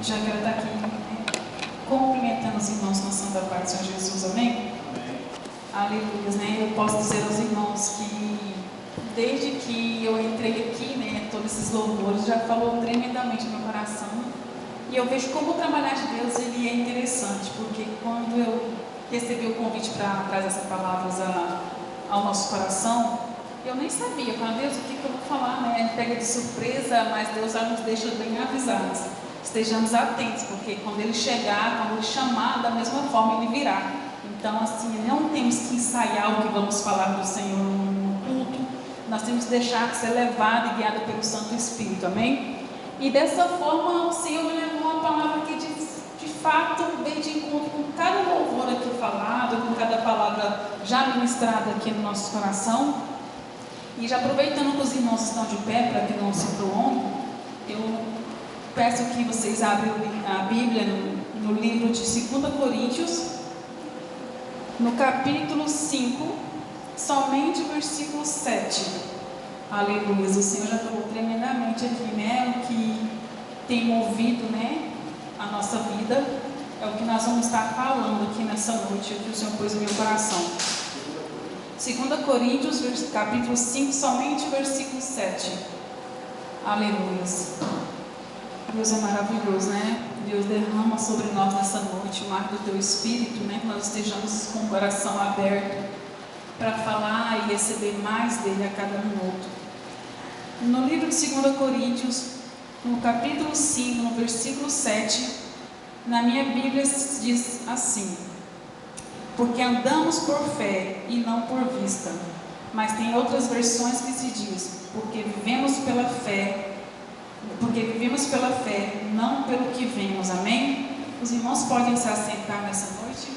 Já quero estar aqui, né, cumprimentando os irmãos com a santa paz do Senhor Jesus, amém? Aleluia, né? Eu posso dizer aos irmãos que desde que eu entrei aqui, né, todos esses louvores já falou tremendamente no meu coração. E eu vejo como o trabalhar de Deus ele é interessante, porque quando eu recebi o convite para trazer essas palavras ao nosso coração, eu nem sabia, falei, Deus, o que eu vou falar, né? Pega de surpresa, mas Deus já nos deixa bem avisados. Estejamos atentos, porque quando Ele chegar, quando Ele chamar, da mesma forma Ele virá. Então, assim, não temos que ensaiar o que vamos falar do Senhor no culto, nós temos que deixar ser levado e guiado pelo Santo Espírito, amém? E dessa forma, o Senhor me levou uma palavra que de fato veio de encontro com cada louvor aqui falado, com cada palavra já ministrada aqui no nosso coração. E já aproveitando que os irmãos estão de pé para que não se prolongue, eu peço que vocês abram a Bíblia no livro de 2 Coríntios, no capítulo 5, somente o versículo 7. Aleluia, o Senhor já falou tremendamente aqui, né? O que tem movido, né, a nossa vida, é o que nós vamos estar falando aqui nessa noite, o que o Senhor pôs no meu coração. 2 Coríntios, capítulo 5, somente o versículo 7. Aleluia. Deus é maravilhoso, né? Deus derrama sobre nós nessa noite o mar do Teu Espírito, né? Que nós estejamos com o coração aberto para falar e receber mais dele a cada minuto. No livro de 2 Coríntios, no capítulo 5, no versículo 7, na minha Bíblia diz assim: porque andamos por fé e não por vista. Mas tem outras versões que se diz, porque vivemos pela fé, não pelo que vemos, amém? Os irmãos podem se assentar nessa noite,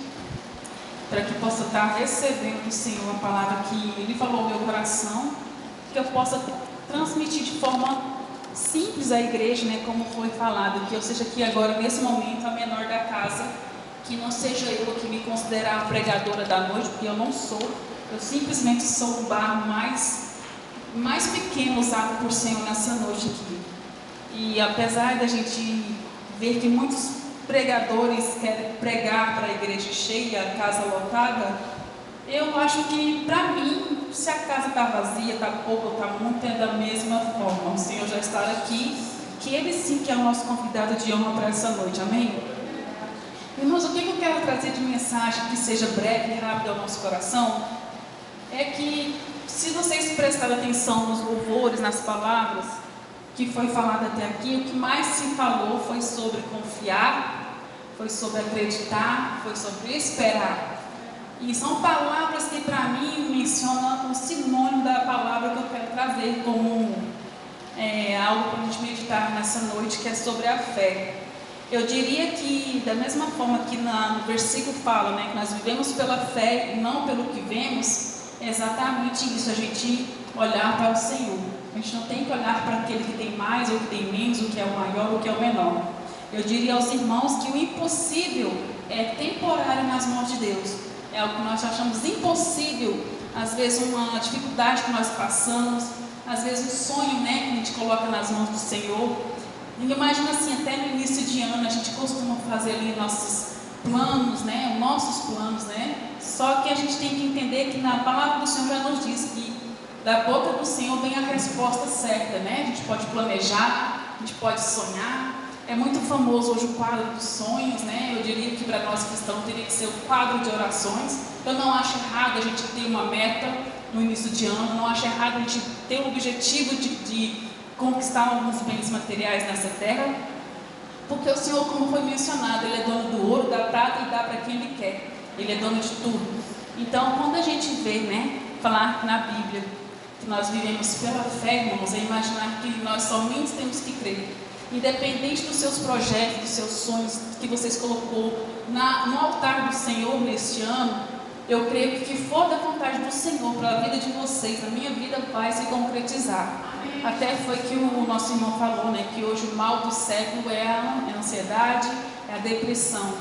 para que possa estar recebendo do Senhor a palavra que Ele falou no meu coração, que eu possa transmitir de forma simples à igreja, né, como foi falado, que eu seja aqui agora, nesse momento, a menor da casa, que não seja eu que me considerar a pregadora da noite, porque eu não sou, eu simplesmente sou o barro mais pequeno usado por Senhor nessa noite aqui. E apesar da gente ver que muitos pregadores querem pregar para a igreja cheia, a casa lotada, eu acho que para mim, se a casa está vazia, está pouco ou está muito, é da mesma forma. O Senhor já está aqui, que Ele sim que é o nosso convidado de honra para essa noite, amém? Irmãos, o que eu quero trazer de mensagem que seja breve e rápida ao nosso coração é que, se vocês prestarem atenção nos louvores, nas palavras que foi falado até aqui, o que mais se falou foi sobre confiar, foi sobre acreditar, foi sobre esperar. E são palavras que para mim mencionam o sinônimo da palavra que eu quero trazer como algo para a gente meditar nessa noite, que é sobre a fé. Eu diria que, da mesma forma que no versículo fala, né, que nós vivemos pela fé e não pelo que vemos, é exatamente isso, a gente olhar para o Senhor. A gente não tem que olhar para aquele que tem mais ou que tem menos, o que é o maior ou o que é o menor. Eu diria aos irmãos que o impossível é temporário nas mãos de Deus. É algo que nós achamos impossível, às vezes uma dificuldade que nós passamos, às vezes um sonho, né, que a gente coloca nas mãos do Senhor. E imagina assim, até no início de ano a gente costuma fazer ali nossos planos, né? Nossos planos, né? Só que a gente tem que entender que na palavra do Senhor já nos diz que da boca do Senhor vem a resposta certa, né? A gente pode planejar, a gente pode sonhar. É muito famoso hoje o quadro dos sonhos, né? Eu diria que para nós cristãos teria que ser o quadro de orações. Eu não acho errado a gente ter uma meta no início de ano, não acho errado a gente ter o objetivo de conquistar alguns bens materiais nessa terra, porque o Senhor, como foi mencionado, Ele é dono do ouro, da prata e dá para quem Ele quer. Ele é dono de tudo. Então, quando a gente vê, né, falar na Bíblia que nós vivemos pela fé, irmãos, é imaginar que nós somente temos que crer. Independente dos seus projetos, dos seus sonhos que vocês colocou no altar do Senhor neste ano, eu creio que o que for da vontade do Senhor para a vida de vocês, a minha vida vai se concretizar. Até foi que o nosso irmão falou, né, que hoje o mal do século é a ansiedade, é a depressão.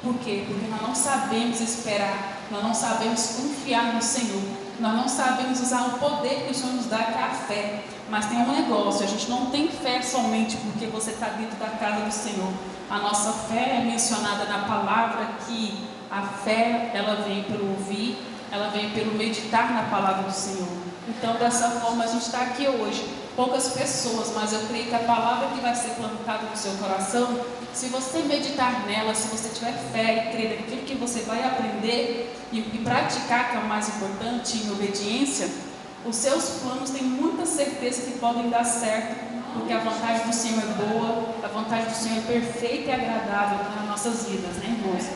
Por quê? Porque nós não sabemos esperar, nós não sabemos confiar no Senhor, nós não sabemos usar o poder que o Senhor nos dá, que é a fé. Mas tem um negócio, a gente não tem fé somente porque você está dentro da casa do Senhor. A nossa fé é mencionada na palavra, que a fé, ela vem pelo ouvir, ela vem pelo meditar na palavra do Senhor. Então, dessa forma, a gente está aqui hoje. Poucas pessoas, mas eu creio que a palavra que vai ser plantada no seu coração, se você meditar nela, se você tiver fé e crer naquilo que você vai aprender e praticar, que é o mais importante, em obediência, os seus planos têm muita certeza que podem dar certo, porque a vontade do Senhor é boa, a vontade do Senhor é perfeita e agradável nas nossas vidas, né, irmãos?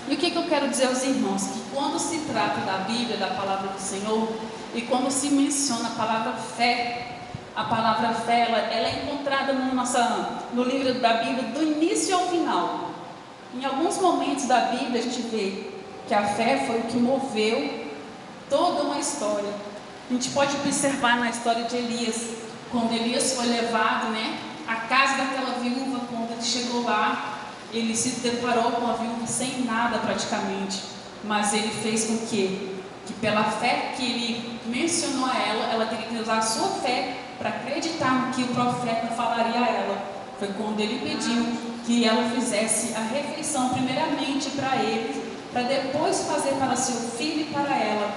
E o que eu quero dizer aos irmãos? Que quando se trata da Bíblia, da palavra do Senhor, e quando se menciona a palavra fé, ela é encontrada no livro da Bíblia do início ao final. Em alguns momentos da Bíblia a gente vê que a fé foi o que moveu toda uma história. A gente pode observar na história de Elias, quando Elias foi levado, né, à casa daquela viúva. Quando ele chegou lá, ele se deparou com a viúva sem nada praticamente, mas ele fez com que pela fé que ele mencionou a ela teria que usar a sua fé para acreditar no que o profeta falaria a ela. Foi quando ele pediu que ela fizesse a refeição primeiramente para ele, para depois fazer para seu filho e para ela,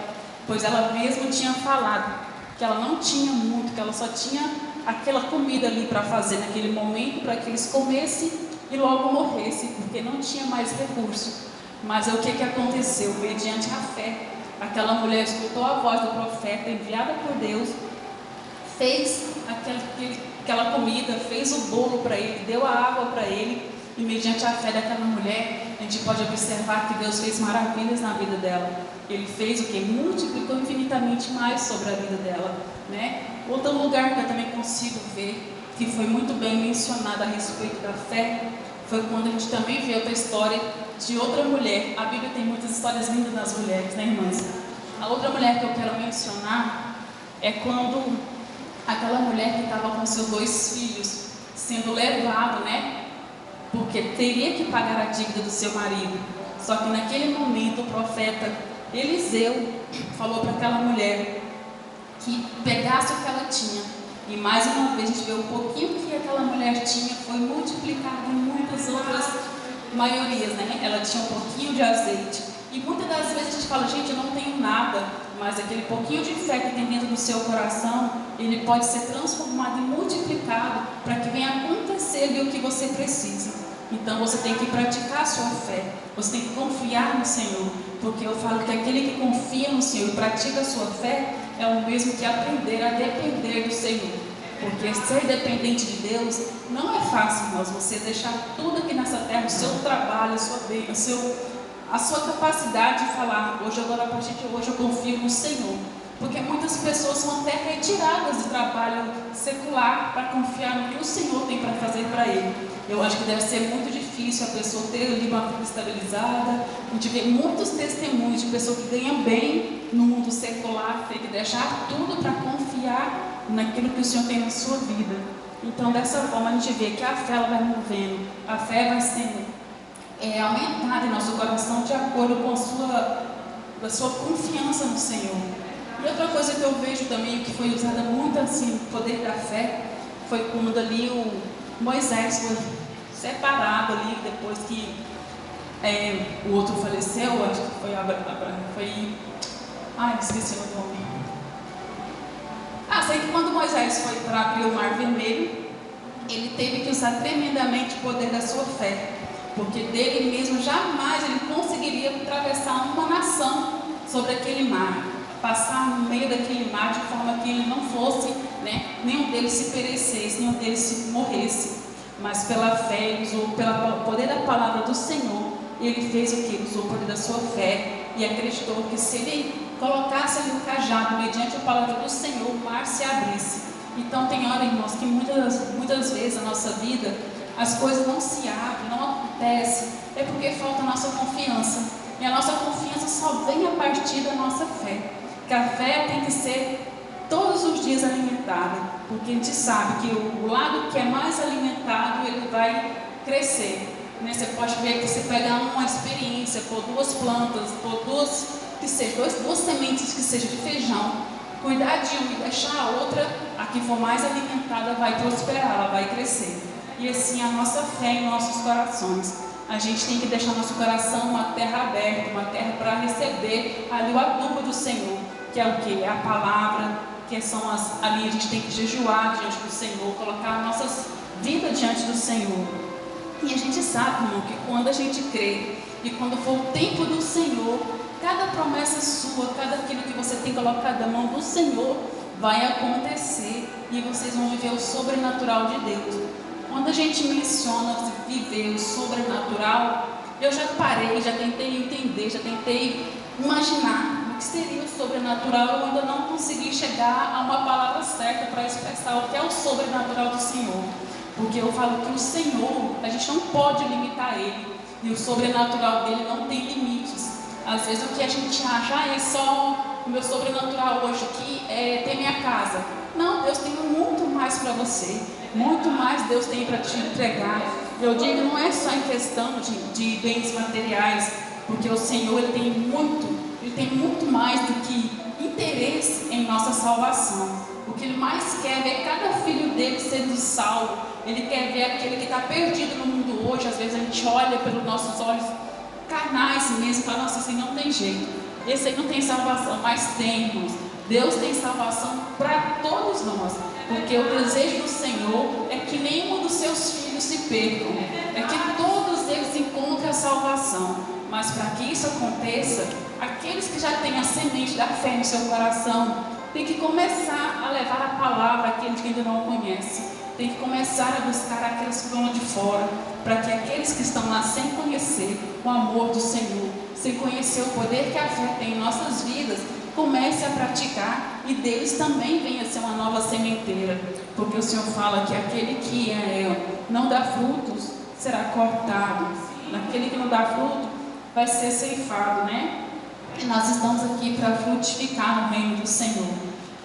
pois ela mesma tinha falado que ela não tinha muito, que ela só tinha aquela comida ali para fazer naquele momento, para que eles comessem e logo morressem, porque não tinha mais recurso. Mas o que aconteceu? Mediante a fé, aquela mulher escutou a voz do profeta enviada por Deus, fez aquela comida, fez o bolo para ele, deu a água para ele, e mediante a fé daquela mulher, a gente pode observar que Deus fez maravilhas na vida dela. Ele fez o que? Multiplicou infinitamente mais sobre a vida dela, né? Outro lugar que eu também consigo ver, que foi muito bem mencionado a respeito da fé, foi quando a gente também vê outra história de outra mulher. A Bíblia tem muitas histórias lindas das mulheres, né, irmãs? A outra mulher que eu quero mencionar é quando aquela mulher que estava com seus 2 filhos sendo levado, né? Porque teria que pagar a dívida do seu marido. Só que naquele momento o profeta Eliseu falou para aquela mulher que pegasse o que ela tinha. E mais uma vez a gente vê um pouquinho que aquela mulher tinha foi multiplicado em muitas outras maiorias, né? Ela tinha um pouquinho de azeite. E muitas das vezes a gente fala, gente, eu não tenho nada, mas aquele pouquinho de fé que tem dentro do seu coração, ele pode ser transformado e multiplicado para que venha acontecer o que você precisa. Então você tem que praticar a sua fé, você tem que confiar no Senhor, porque eu falo que aquele que confia no Senhor e pratica a sua fé é o mesmo que aprender a depender do Senhor. Porque ser dependente de Deus não é fácil, mas você deixar tudo aqui nessa terra, o seu trabalho, a sua capacidade de falar, agora a partir de hoje eu confio no Senhor. Porque muitas pessoas são até retiradas do trabalho secular para confiar no que o Senhor tem para fazer para ele. Eu acho que deve ser muito difícil a pessoa ter ali uma vida estabilizada. A gente vê muitos testemunhos de pessoa que ganha bem no mundo secular, tem que deixar tudo para confiar naquilo que o Senhor tem na sua vida. Então, dessa forma, a gente vê que a fé ela vai movendo, a fé vai sendo aumentada em nosso coração de acordo com a sua confiança no Senhor. E outra coisa que eu vejo também, que foi usada muito assim, o poder da fé, foi quando ali o Moisés foi separado ali, depois que o outro faleceu, acho que foi esqueci o nome. Sei que quando Moisés foi para abrir o Mar Vermelho, ele teve que usar tremendamente o poder da sua fé, porque dele mesmo jamais ele conseguiria atravessar uma nação sobre aquele mar, passar no meio daquele mar de forma que ele não fosse, nenhum deles se perecesse, nenhum deles se morresse. Mas pela fé, ele usou pelo poder da palavra do Senhor, ele fez o que? Usou o poder da sua fé e acreditou que se ele colocasse ali o cajado mediante a palavra do Senhor, o mar se abrisse. Então tem hora, irmãos, que muitas vezes na nossa vida as coisas não se abrem, não acontecem, é porque falta a nossa confiança. E a nossa confiança só vem a partir da nossa fé. Que a fé tem que ser todos os dias alimentada, porque a gente sabe que o lado que é mais alimentado, ele vai crescer. Você pode ver que você pega uma experiência, por 2 plantas, por duas sementes que sejam de feijão. cuidar de uma e deixar a outra, a que for mais alimentada vai prosperar, ela vai crescer. E assim a nossa fé em nossos corações. A gente tem que deixar nosso coração uma terra aberta, uma terra para receber ali o adubo do Senhor, que é o que? É a palavra, que são ali a gente tem que jejuar diante do Senhor, colocar nossas vidas diante do Senhor. E a gente sabe, irmão, que quando a gente crê e quando for o tempo do Senhor, cada promessa sua, cada aquilo que você tem colocado na mão do Senhor vai acontecer e vocês vão viver o sobrenatural de Deus. Quando a gente menciona viver o sobrenatural, eu já parei, já tentei entender, já tentei imaginar o que seria o sobrenatural. Eu ainda não consegui chegar a uma palavra certa para expressar o que é o sobrenatural do Senhor. Porque eu falo que o Senhor, a gente não pode limitar Ele. E o sobrenatural dele não tem limites. Às vezes o que a gente acha, é só o meu sobrenatural hoje aqui é ter minha casa. Não, Deus tem muito mais para você. Muito mais Deus tem para te entregar. Eu digo, não é só em questão de bens materiais, porque o Senhor ele tem muito mais do que interesse em nossa salvação. O que Ele mais quer é ver cada filho dele sendo salvo. Ele quer ver aquele que está perdido no mundo hoje. Às vezes a gente olha pelos nossos olhos carnais mesmo e fala, nossa, assim não tem jeito. Esse aí não tem salvação, mas tem, irmãos. Deus tem salvação para todos nós. Porque o desejo do Senhor é que nenhum dos seus filhos se percam. É que todos eles encontrem a salvação. Mas para que isso aconteça, aqueles que já têm a semente da fé no seu coração, tem que começar a levar a palavra àqueles que ainda não conhecem. Tem que começar a buscar aqueles que vão de fora, para que aqueles que estão lá sem conhecer o amor do Senhor, sem conhecer o poder que a fé tem em nossas vidas, comece a praticar e deles também venha ser uma nova sementeira. Porque o Senhor fala que aquele que não dá frutos será cortado, aquele que não dá fruto vai ser ceifado, né? E nós estamos aqui para frutificar no reino do Senhor.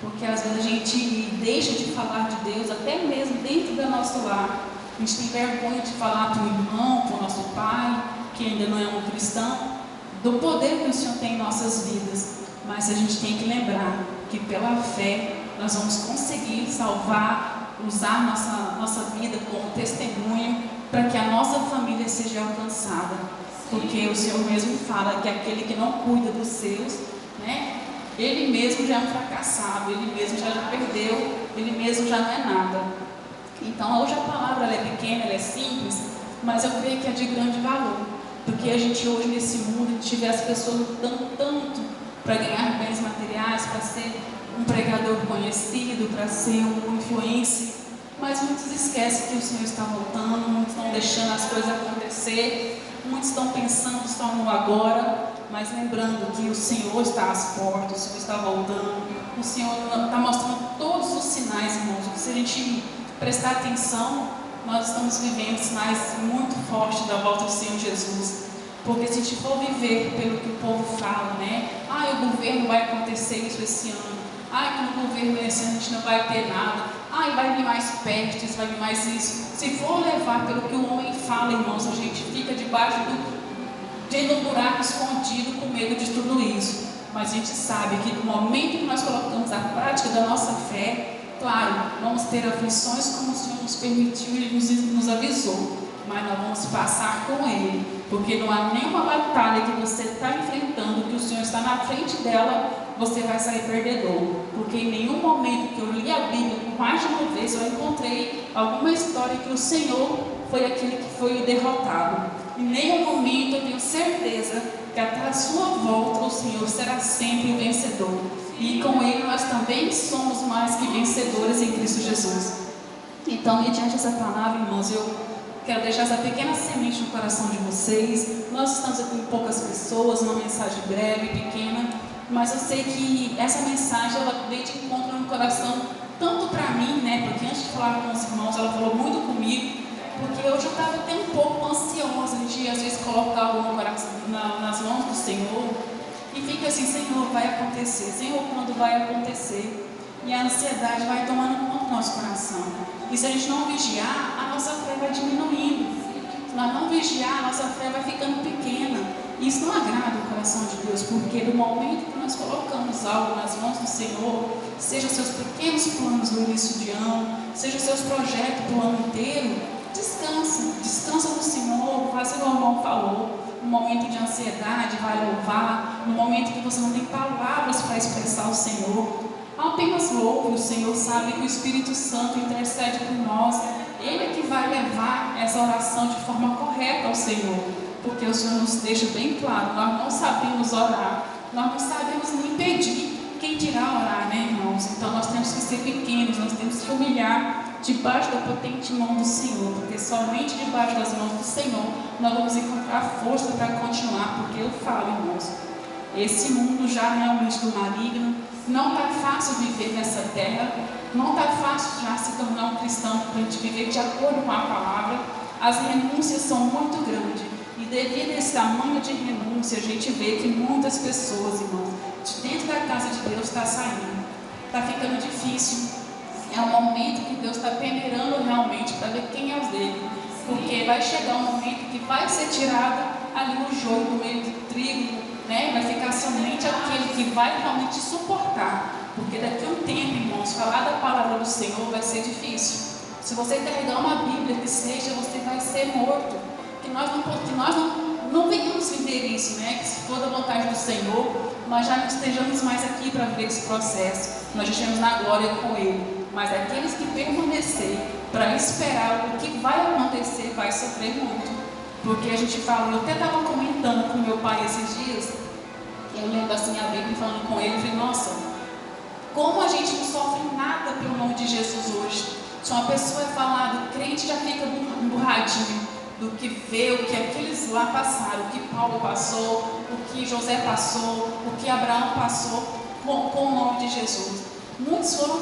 Porque às vezes a gente deixa de falar de Deus, até mesmo dentro do nosso lar. A gente tem vergonha de falar para o irmão, para o nosso pai, que ainda não é um cristão, do poder que o Senhor tem em nossas vidas. Mas a gente tem que lembrar que pela fé nós vamos conseguir salvar, usar nossa vida como testemunho para que a nossa família seja alcançada. Porque o Senhor mesmo fala que aquele que não cuida dos seus, né? Ele mesmo já é um fracassado, ele mesmo já perdeu, ele mesmo já não é nada. Então hoje a palavra ela é pequena, ela é simples, mas eu creio que é de grande valor. Porque a gente hoje nesse mundo, a gente vê as pessoas lutando tanto para ganhar bens materiais, para ser um pregador conhecido, para ser um influencer. Mas muitos esquecem que o Senhor está voltando, muitos estão deixando as coisas acontecer, muitos estão pensando só no agora, mas lembrando que o Senhor está às portas, o Senhor está voltando, o Senhor está mostrando todos os sinais, irmãos. Se a gente prestar atenção, nós estamos vivendo sinais muito fortes da volta do Senhor Jesus. Porque se a gente for viver pelo que o povo fala, né? O governo vai acontecer isso esse ano. Que no governo esse ano a gente não vai ter nada. Vai vir mais pestes, vai vir mais isso. Se for levar pelo que o homem fala, irmãos, a gente fica debaixo de um buraco escondido com medo de tudo isso. Mas a gente sabe que no momento que nós colocamos a prática da nossa fé, claro, vamos ter aflições como o Senhor nos permitiu e nos avisou. Mas nós vamos passar com Ele, porque não há nenhuma batalha que você está enfrentando, que o Senhor está na frente dela, você vai sair perdedor. Porque em nenhum momento que eu li a Bíblia, por mais de uma vez, eu encontrei alguma história que o Senhor foi aquele que foi o derrotado. Em nenhum momento eu tenho certeza que até a sua volta o Senhor será sempre o vencedor. E com Ele nós também somos mais que vencedores em Cristo Jesus. Então, mediante essa palavra, irmãos, eu quero deixar essa pequena semente no coração de vocês. Nós estamos aqui com poucas pessoas, uma mensagem breve, pequena, mas eu sei que essa mensagem ela veio de encontro no coração, tanto para mim, né? Porque antes de falar com os irmãos, ela falou muito comigo, porque eu já estava até um pouco ansiosa de às vezes colocar algo no coração, nas mãos do Senhor, e fica assim, Senhor, vai acontecer, Senhor, quando vai acontecer? E a ansiedade vai tomando conta do nosso coração. E se a gente não vigiar, a nossa fé vai diminuindo. Se nós não vigiar, a nossa fé vai ficando pequena. Isso não agrada o coração de Deus, porque no momento que nós colocamos algo nas mãos do Senhor, seja seus pequenos planos no início de ano, seja seus projetos para o ano inteiro, descansa no Senhor, faz o que o irmão falou. No momento de ansiedade, vai louvar. No momento que você não tem palavras para expressar o Senhor, apenas louve. O Senhor sabe que o Espírito Santo intercede por nós. Ele é que vai levar essa oração de forma correta ao Senhor, porque o Senhor nos deixa bem claro, nós não sabemos orar, nós não sabemos nem pedir, quem dirá orar, né, irmãos? Então nós temos que ser pequenos, nós temos que humilhar debaixo da potente mão do Senhor, porque somente debaixo das mãos do Senhor nós vamos encontrar força para continuar, porque eu falo, irmãos, esse mundo já realmente do maligno, não está fácil viver nessa terra, não está fácil já se tornar um cristão para a gente viver de acordo com a palavra. As renúncias são muito grandes, e devido a esse tamanho de renúncia, a gente vê que muitas pessoas, irmãos, de dentro da casa de Deus está saindo, está ficando difícil. É um momento que Deus está peneirando realmente para ver quem é os dele, porque vai chegar um momento que vai ser tirado ali o joio do meio do trigo, né? Vai ficar somente aquele que vai realmente suportar, porque daqui a um tempo, irmãos, falar da palavra do Senhor vai ser difícil. Se você carregar uma Bíblia que seja, você vai ser morto. Que nós não venhamos viver isso, né? Que se for da vontade do Senhor, nós já não estejamos mais aqui para ver esse processo, nós já estamos na glória com Ele. Mas aqueles que permanecer para esperar o que vai acontecer, vai sofrer muito. Porque a gente fala, eu até estava comentando com meu pai esses dias, eu lembro assim a Bíblia falando com ele, eu falei, nossa, como a gente não sofre nada pelo nome de Jesus hoje. Se uma pessoa é falada, o crente já fica emburradinho do que vê, o que aqueles lá passaram, o que Paulo passou, o que José passou, o que Abraão passou com o nome de Jesus. Muitos foram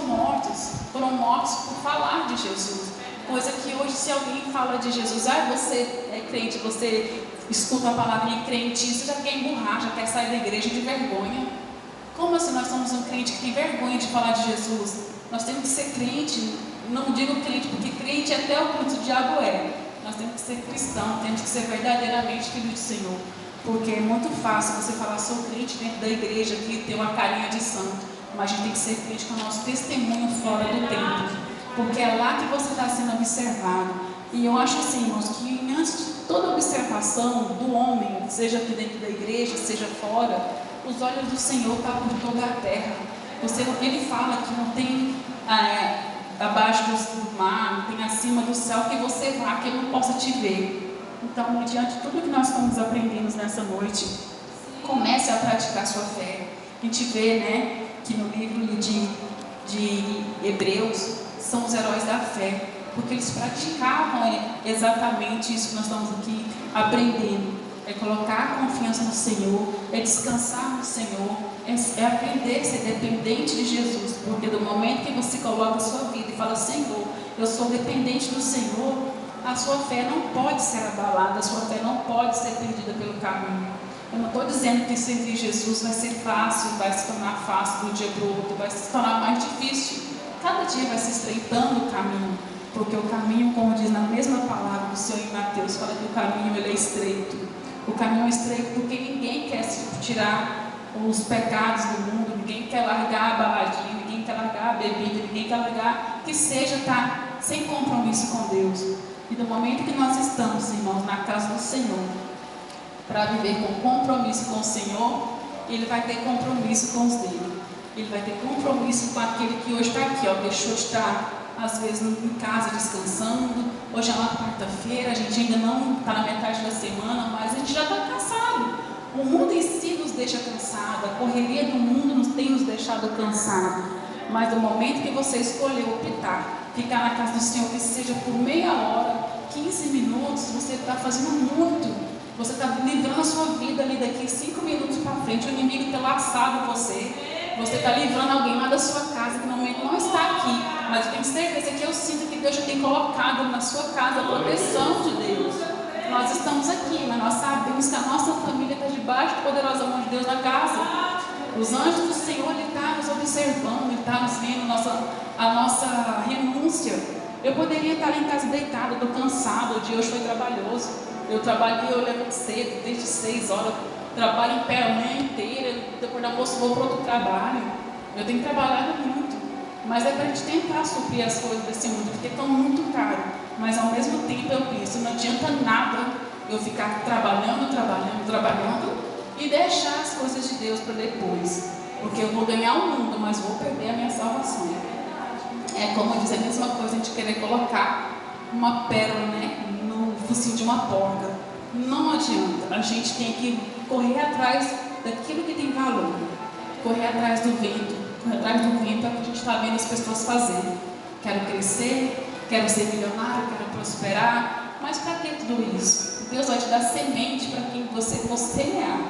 mortos por falar de Jesus. Coisa que hoje, se alguém fala de Jesus, você é crente, você escuta a palavrinha crente, você já quer emburrar, já quer sair da igreja de vergonha. Como assim nós somos um crente que tem vergonha de falar de Jesus? Nós temos que ser crente, não digo crente, porque crente até o culto do diabo é. Nós temos que ser cristão, temos que ser verdadeiramente filho do Senhor. Porque é muito fácil você falar, sou crente dentro da igreja, que tem uma carinha de santo. Mas a gente tem que ser crente com o nosso testemunho fora do templo. Porque é lá que você está sendo observado. E eu acho assim, irmãos, que antes de toda observação do homem, seja aqui dentro da igreja, seja fora, os olhos do Senhor estão por toda a terra. Ele fala que não tem abaixo do mar, não tem acima do céu que você vá, que ele não possa te ver. Então, mediante tudo que nós estamos aprendendo nessa noite, comece a praticar sua fé. A gente vê, né, que no livro de Hebreus são os heróis da fé, porque eles praticavam exatamente isso que nós estamos aqui aprendendo. É colocar a confiança no Senhor, é descansar no Senhor, é aprender a ser dependente de Jesus, porque do momento que você coloca a sua vida e fala, Senhor, eu sou dependente do Senhor, a sua fé não pode ser abalada, a sua fé não pode ser perdida pelo caminho. Eu não estou dizendo que servir Jesus vai ser fácil, vai se tornar fácil de um dia para o outro, vai se tornar mais difícil. Cada dia vai se estreitando o caminho, porque o caminho, como diz na mesma palavra do Senhor em Mateus, fala que o caminho ele é estreito. O caminho é estreito porque ninguém quer se tirar os pecados do mundo, ninguém quer largar a baladinha, ninguém quer largar a bebida, ninguém quer largar que seja estar sem compromisso com Deus. E no momento que nós estamos, irmãos, na casa do Senhor, para viver com compromisso com o Senhor, ele vai ter compromisso com os dele. Ele vai ter compromisso com aquele que hoje está aqui, deixou de estar, às vezes, em casa descansando. Hoje é uma quarta-feira, a gente ainda não está na metade da semana, mas a gente já está cansado. O mundo em si nos deixa cansado, a correria do mundo nos tem nos deixado cansado. Mas no momento que você escolheu optar, ficar na casa do Senhor, que seja por meia hora, 15 minutos, você está fazendo muito. Você está livrando a sua vida ali daqui 5 minutos para frente, o inimigo tem laçado você. Você está livrando alguém lá da sua casa que no momento não está aqui, mas eu tenho certeza que eu sinto que Deus já tem colocado na sua casa a proteção de Deus. Nós estamos aqui, mas nós sabemos que a nossa família está debaixo da poderosa mão de Deus na casa. Os anjos do Senhor, Ele está nos observando, Ele está nos vendo a nossa renúncia. Eu poderia estar em casa deitada, estou cansado, o dia hoje foi trabalhoso. Eu trabalhei, eu levanto cedo, desde 6 horas, trabalho em pé a manhã inteira, depois do almoço vou para outro trabalho. Eu tenho trabalhado muito, mas é para a gente tentar suprir as coisas desse mundo, porque estão muito caro. Mas ao mesmo tempo eu penso, não adianta nada eu ficar trabalhando e deixar as coisas de Deus para depois. Porque eu vou ganhar o mundo, mas vou perder a minha salvação. É como diz a mesma coisa, a gente querer colocar uma pérola, né, no focinho de uma porca. Não adianta, a gente tem que correr atrás daquilo que tem valor. Correr atrás do vento. Correr atrás do vento é o que a gente está vendo as pessoas fazerem. Quero crescer, quero ser milionário, quero prosperar. Mas para que tudo isso? Deus vai te dar semente para quem você for semear.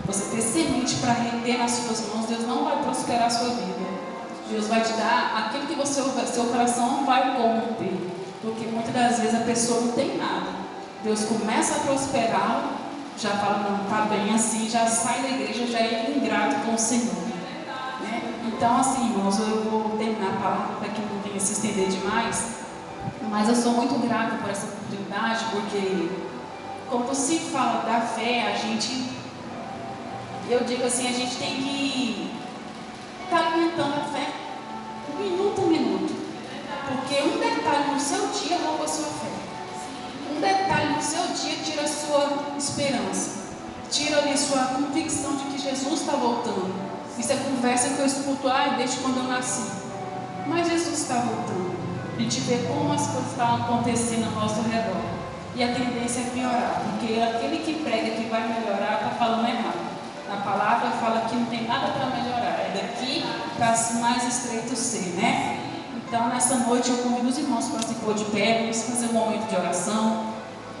Você ter semente para render nas suas mãos, Deus não vai prosperar a sua vida. Deus vai te dar aquilo que seu coração não vai corromper. Porque muitas das vezes a pessoa não tem nada. Deus começa a prosperá-la, já fala, não, está bem assim, já sai da igreja, já é ingrato com o Senhor. Né? Então, assim, irmãos, eu vou terminar a palavra para que não venha se estender demais. Mas eu sou muito grata por essa oportunidade, porque quando se fala da fé, eu digo assim, a gente tem que estar alimentando a fé minuto a minuto. Porque um detalhe no seu dia rouba a sua fé. Um detalhe no seu dia tira a sua esperança. Tira ali a sua convicção de que Jesus está voltando. Isso é conversa que eu escuto desde quando eu nasci. Mas Jesus está voltando. A gente vê como as coisas estão acontecendo ao nosso redor. E a tendência é piorar. Porque aquele que prega que vai melhorar está falando errado. A palavra fala que não tem nada para melhorar. É daqui para mais estreito ser, né? Então, nessa noite, eu convido os irmãos para se pôr de pé, vamos fazer um momento de oração.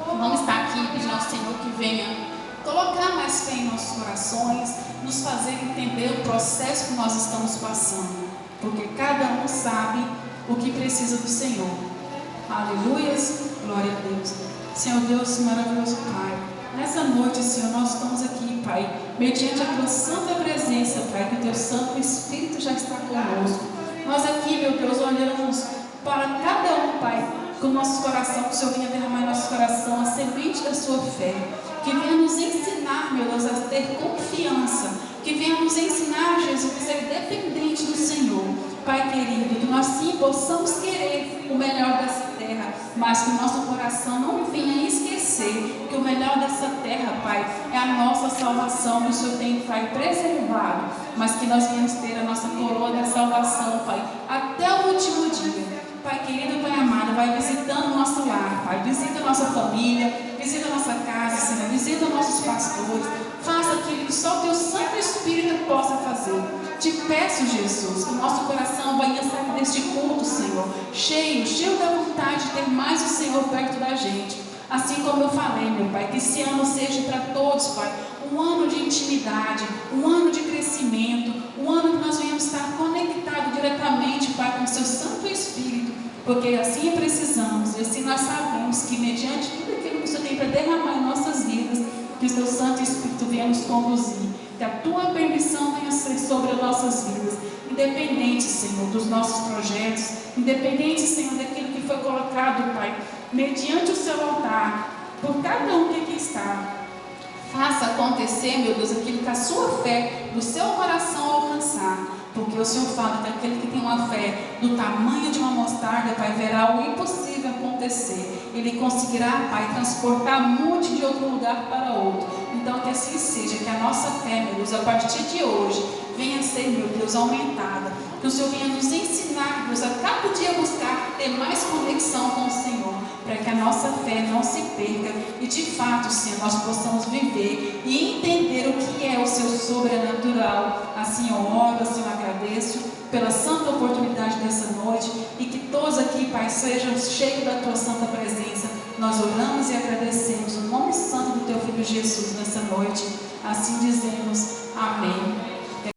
Vamos estar aqui pedindo ao Senhor que venha colocar mais fé em nossos corações, nos fazer entender o processo que nós estamos passando, porque cada um sabe o que precisa do Senhor. Aleluias, glória a Deus. Senhor Deus, maravilhoso Pai, nessa noite, Senhor, nós estamos aqui, Pai, mediante a Tua santa presença, Pai, que o Teu Santo Espírito já está conosco. Nós aqui, meu Deus, olhamos para cada um, Pai, com o nosso coração, que o Senhor venha derramar em nosso coração a semente da sua fé, que venha nos ensinar, meu Deus, a ter confiança, que venha nos ensinar, Jesus, a ser dependente do Senhor. Pai querido, que nós sim possamos querer o melhor dessa terra, mas que o nosso coração não venha esquecer que o melhor dessa terra, Pai, é a nossa salvação, que o Senhor tem, Pai, preservado, mas que nós venhamos ter a nossa coroa da salvação, Pai, até o último dia. Pai querido, Pai amado, vai visitando o nosso lar, Pai, visita a nossa família, visita a nossa casa, Senhor, visita nossos pastores, faça aquilo que só o Teu Santo Espírito possa fazer. Te peço, Jesus, que o nosso coração venha sair deste culto, Senhor, cheio da vontade de ter mais o Senhor perto da gente. Assim como eu falei, meu Pai, que esse ano seja para todos, Pai, um ano de intimidade, um ano de crescimento, um ano que nós venhamos estar conectados diretamente, Pai, com o Seu Santo Espírito, porque assim precisamos, e assim nós sabemos que mediante tudo aquilo que o Senhor tem para derramar em nossas vidas, que o Seu Santo Espírito venha nos conduzir, que a Tua permissão venha ser sobre as nossas vidas, independente, Senhor, dos nossos projetos, independente, Senhor, daquilo que foi colocado, Pai, mediante o Seu altar, por cada um que aqui está. Faça acontecer, meu Deus, aquilo que a sua fé do seu coração alcançar, porque o Senhor fala que aquele que tem uma fé do tamanho de uma mostarda, Pai, verá o impossível acontecer. Ele conseguirá, Pai, transportar monte de outro lugar para outro. Então, que assim seja, que a nossa fé, meu Deus, a partir de hoje, venha a ser, meu Deus, aumentada. Que o Senhor venha nos ensinar, Deus, a cada dia buscar ter mais conexão com o Senhor, para que a nossa fé não se perca e, de fato, Senhor, nós possamos viver e entender o que é o Seu sobrenatural. Assim eu oro, assim eu agradeço pela santa oportunidade dessa noite e que todos aqui, Pai, sejam cheios da Tua santa presença. Nós oramos e agradecemos o nome santo do Teu Filho Jesus nessa noite. Assim dizemos, amém.